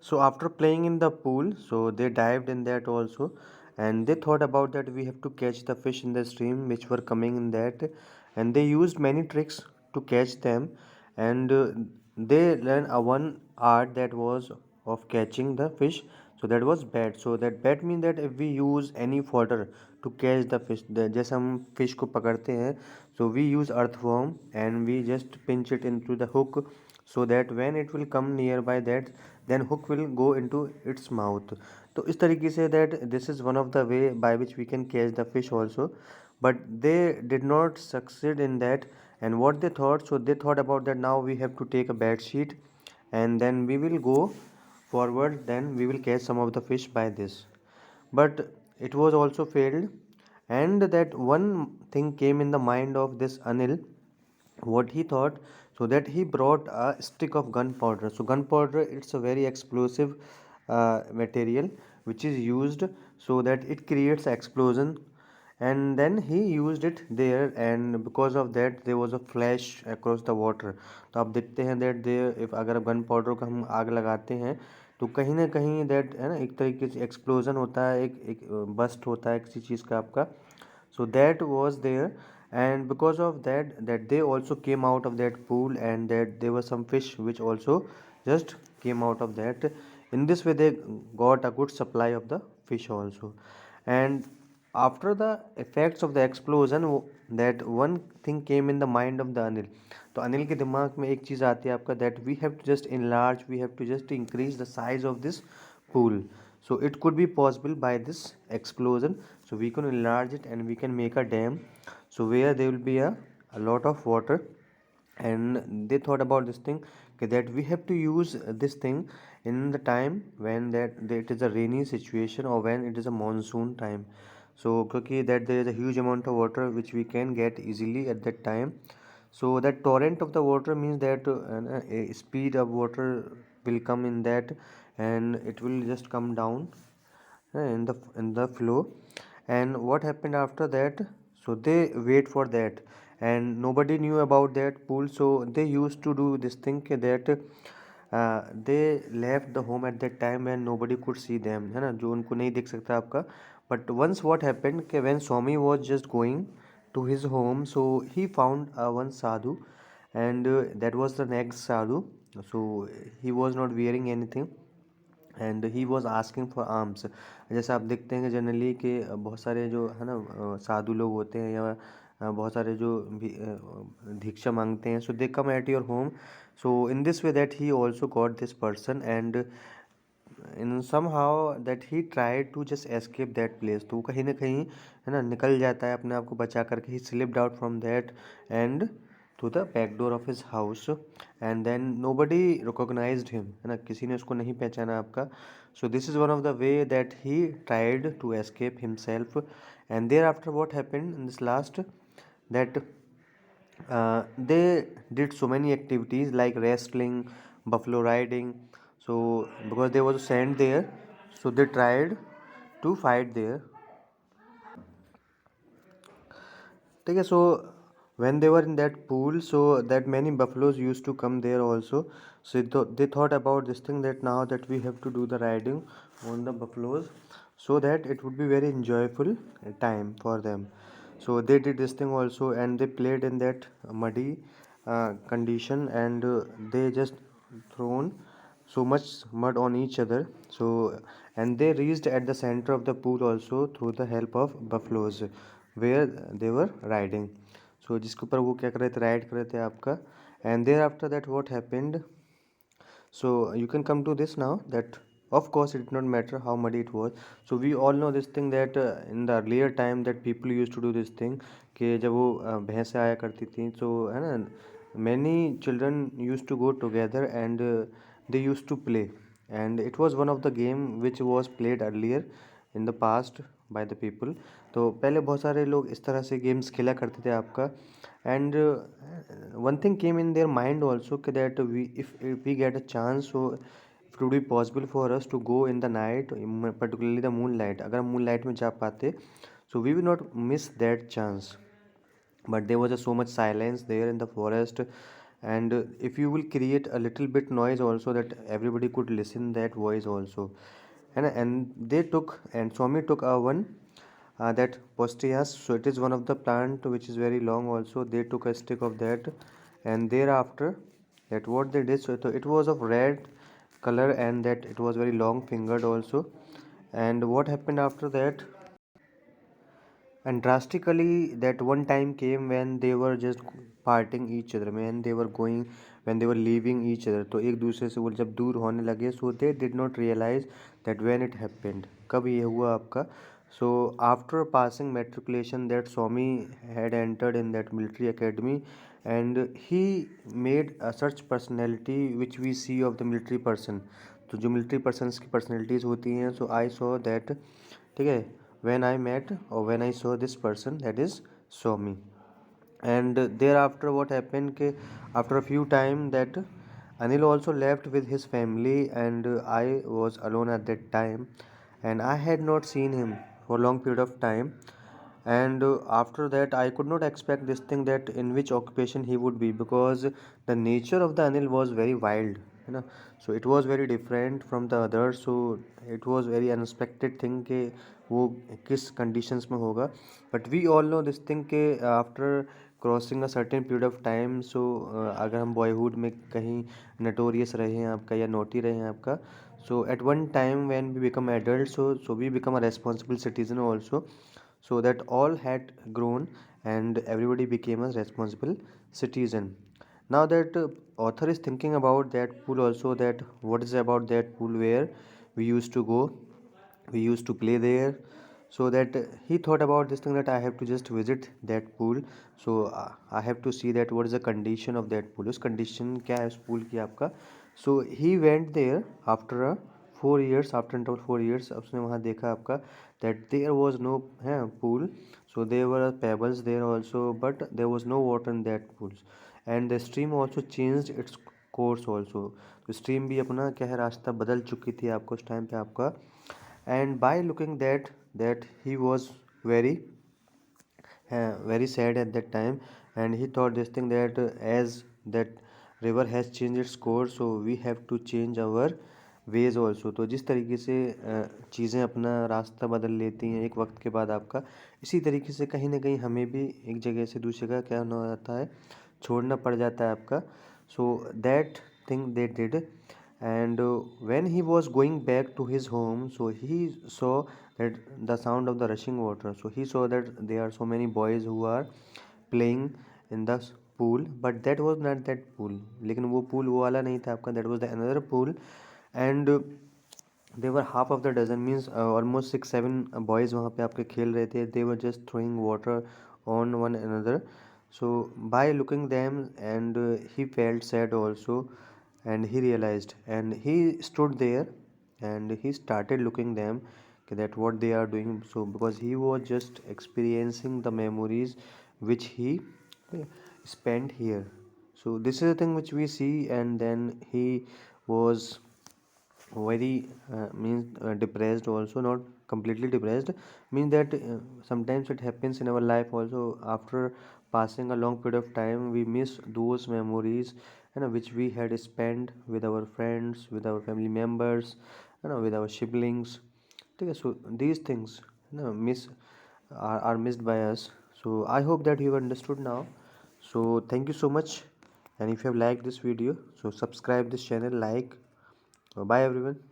So after playing in the pool, so they dived in that also, and they thought about that we have to catch the fish in the stream which were coming in that, and they used many tricks to catch them, and they learned a one art that was of catching the fish. So that was bat. So that bat means that if we use any fodder to catch the fish, जैसे हम fish को पकड़ते हैं, so we use earthworm and we just pinch it into the hook so that when it will come nearby that then hook will go into its mouth. तो इस तरीके से that this is one of the way by which we can catch the fish also, but they did not succeed in that. And what they thought, so they thought about that now we have to take a bed sheet and then we will go forward, then we will catch some of the fish by this. But it was also failed, and that one thing came in the mind of this Anil, what he thought, so that he brought a stick of gunpowder. So gunpowder, it's a very explosive material which is used so that it creates explosion, and then he used it there, and because of that there was a flash across the water. तो आप देखते हैं that there, if अगर gun powder को हम आग लगाते हैं तो कहीं ना कहीं that है ना, एक तरीके से एक्सप्लोजन होता है, एक बस्ट होता है किसी चीज़ का आपका. So that was there, and because of that they also came out of that pool, and that there were some fish which also just came out of that. In this way they got a good supply of the fish also. And after the effects of the explosion, that one thing came in the mind of the Anil. तो अनिल के दिमाग में एक चीज़ आती है आपका, that we have to just enlarge, we have to just increase the size of this pool. So it could be possible by this explosion. So we can enlarge it and we can make a dam. So where there will be a lot of water. And they thought about this thing, okay, that we have to use this thing in the time when that it is a rainy situation or when it is a monsoon time. So क्योंकि that there is a huge amount of water which we can get easily at that time. So that torrent of the water means that a speed of water will come in that, and it will just come down in the flow. And what happened after that, so they wait for that, and nobody knew about that pool. So they used to do this thing that they left the home at that time when nobody could see them, है ना, जो उनको नहीं देख सकता आपका. But once what happened कि when Swami was just going to his home, so he found one sadhu, and that was the next sadhu. So he was not wearing anything, and he was asking for arms. जैसे आप देखते हैं कि generally कि बहुत सारे जो है ना साधु लोग होते हैं, या बहुत सारे जो भी भिक्षा मांगते हैं, so they come at your home. So in this way that he also got this person, and in some that he try to just escape that place. तो वो कहीं ना कहीं है ना निकल जाता है अपने आप को बचा करके. He slipped out from that and through the back door of his house, and then nobody recognised him, है ना, किसी ने उसको नहीं पहचाना आपका. So this is one of the way that he tried to escape himself. And thereafter what happened in this last, that they did so many activities like wrestling, buffalo riding. So because there was sand there, so they tried to fight there. Okay, so when they were in that pool, so that many buffaloes used to come there also. So they thought about this thing, that now that we have to do the riding on the buffaloes, so that it would be very enjoyable time for them. So they did this thing also, and they played in that muddy condition, and they just thrown so much mud on each other. So and they reached at the center of the pool also through the help of buffaloes where they were riding. So जिसके ऊपर वो क्या कर रहे थे, ride कर रहे थे आपका. And thereafter that what happened, so you can come to this now, that of course it did not matter how muddy it was. So we all know this thing that in the earlier time that people used to do this thing, कि जब वो भैंसें आया करती थी तो है ना, many children used to go together, and they used to play, and it was one of the game which was played earlier in the past by the people. तो पहले बहुत सारे लोग इस तरह से गेम्स खेला करते थे आपका. And one thing came in their mind also that if we get a chance, so it would be possible for us to go in the night, particularly the moonlight. अगर हम moonlight में जा पाते, so we will not miss that chance. But there was so much silence there in the forest, and if you will create a little bit noise also, that everybody could listen that voice also. And they took, and Swami took a one, that postias, so it is one of the plant which is very long also. They took a stick of that, and thereafter, that what they did, so it was of red color, and that it was very long fingered also. And what happened after that, and drastically, that one time came when they were just parting each other, when they were going, when they were leaving each other, तो एक दूसरे से वो जब दूर होने लगे, so they did not realize that when it happened, कब ये हुआ आपका. So after passing matriculation, that Swami had entered in that military academy, and he made a such personality which we see of the military person. तो जो military persons की personalities होती हैं, so I saw that, ठीक है, when I met or when I saw this person, that is Swami. And thereafter what happened ke, after a few time, that Anil also left with his family, and I was alone at that time, and I had not seen him for a long period of time. And after that I could not expect this thing, that in which occupation he would be, because the nature of the Anil was very wild, you know. So it was very different from the others, so it was very unexpected thing कि वो किस conditions में होगा. But we all know this thing कि after crossing a certain period of time, so अगर हम boyhood में कहीं नटोरियस रहे हैं आपका, या नोटी रहे हैं आपका, so at one time when we become adult, so we become a responsible citizen also, so that all had grown and everybody became a responsible citizen. Now that author is thinking about that pool also, that what is about that pool where we used to go, we used to play there. So that he thought about this thing, that I have to just visit that pool. So I have to see that what is the condition of that pool, उस condition क्या है उस pool की आपका. So he went there after a 4 years, after until 4 years उसने वहाँ देखा आपका, that there was no pool. So there were pebbles there also, but there was no water in that pools, and the stream also changed its course also. तो stream भी अपना क्या है, रास्ता बदल चुकी थी आपको उस टाइम पे आपका. And by looking that he was very sad at that time, and he thought this thing, that as that river has changed its course, so we have to change our veg also. तो जिस तरीके से चीज़ें अपना रास्ता बदल लेती हैं एक वक्त के बाद आपका, इसी तरीके से कहीं ना कहीं हमें भी एक जगह से दूसरी जगह क्या होना जाता है, छोड़ना पड़ जाता है आपका. So that thing they did. And when he was going back to his home, so he saw that the sound of the rushing water, so he saw that there are so many boys who are playing in the pool, but that was not that pool. लेकिन वो pool वो वाला नहीं था आपका, that was the another pool. And they were half of the dozen, means almost 6-7 boys वहाँ पे आपके खेल रहे थे. They were just throwing water on one another. So by looking them, and he felt sad also, and he realized, and he stood there, and he started looking them, that what they are doing. So because he was just experiencing the memories which he uh, spent here. So this is the thing which we see. And then he was very means depressed also, not completely depressed, means that sometimes it happens in our life also. After passing a long period of time, we miss those memories, which we had spent with our friends, with our family members, with our siblings. ठीक है. So these things miss are missed by us. So I hope that you have understood now. So thank you so much. And if you have liked this video, so subscribe this channel, like. Bye everyone.